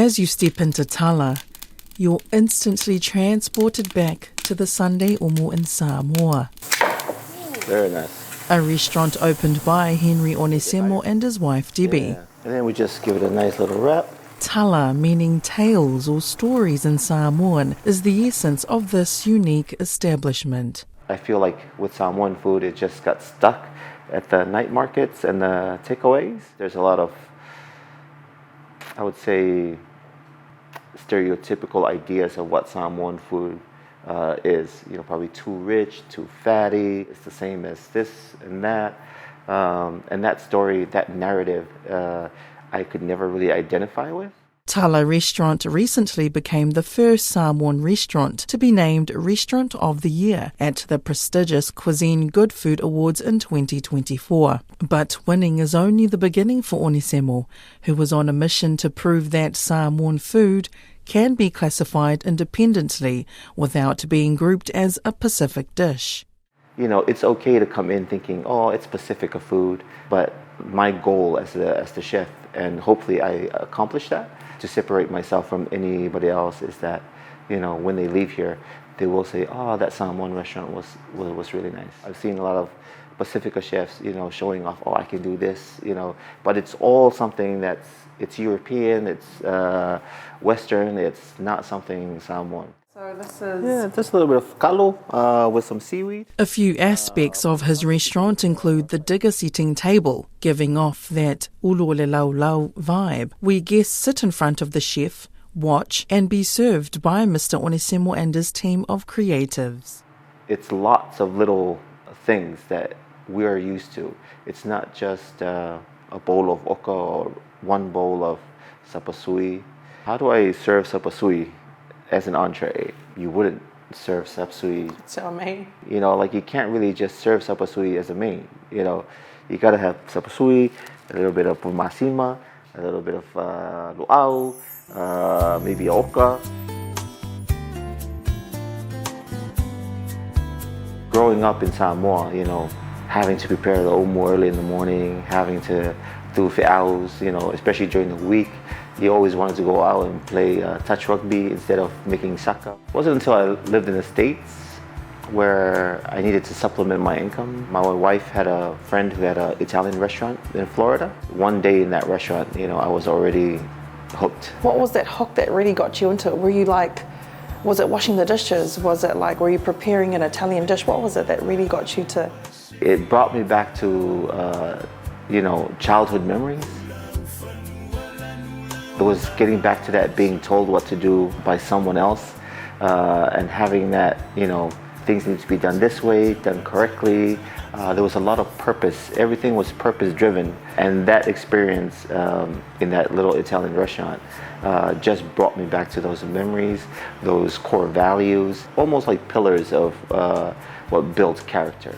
As you step into Tala, you're instantly transported back to the Sunday Omo in Samoa. Very nice. A restaurant opened by Henry Onesemo and his wife Debbie. Yeah. And then we just give it a nice little wrap. Tala, meaning tales or stories in Samoan, is the essence of this unique establishment. I feel like with Samoan food, it just got stuck at the night markets and the takeaways. There's a lot of, I would say, stereotypical ideas of what Samoan food is. You know, probably too rich, too fatty. It's the same as this and that. And that story, that narrative, I could never really identify with. Tala Restaurant recently became the first Samoan restaurant to be named Restaurant of the Year at the prestigious Cuisine Good Food Awards in 2024. But winning is only the beginning for Onesemo, who was on a mission to prove that Samoan food can be classified independently without being grouped as a Pacific dish. You know, it's okay to come in thinking, oh, it's Pacifica food, but my goal as the chef, and hopefully I accomplish that, to separate myself from anybody else, is that, you know, when they leave here, they will say, oh, that Samoan restaurant was really nice. I've seen a lot of Pacifica chefs, you know, showing off, oh, I can do this, you know, but it's all something it's European, it's Western, it's not something Samoan. So this is... Yeah, just a little bit of kalo with some seaweed. A few aspects of his restaurant include the digger setting table, giving off that ulole laulau vibe, where guests sit in front of the chef, watch and be served by Mr. Onesemo and his team of creatives. It's lots of little things that we're used to. It's not just a bowl of oka or one bowl of sapasui. How do I serve sapasui as an entree? You wouldn't serve sapasui. So main. You know, like you can't really just serve sapasui as a main. You know, you gotta have sapasui, a little bit of pumasima, a little bit of laulau, maybe oka. Growing up in Samoa, you know, having to prepare the omo early in the morning, having to do fe'aus, you know, especially during the week. You always wanted to go out and play touch rugby instead of making saka. It wasn't until I lived in the States where I needed to supplement my income. My wife had a friend who had an Italian restaurant in Florida. One day in that restaurant, you know, I was already hooked. What was that hook that really got you into it? Were you like, was it washing the dishes? Was it like, were you preparing an Italian dish? What was it that really got you to? It brought me back to, you know, childhood memories. It was getting back to that being told what to do by someone else and having that, you know, things need to be done this way, done correctly. There was a lot of purpose. Everything was purpose driven. And that experience in that little Italian restaurant just brought me back to those memories, those core values, almost like pillars of what builds character.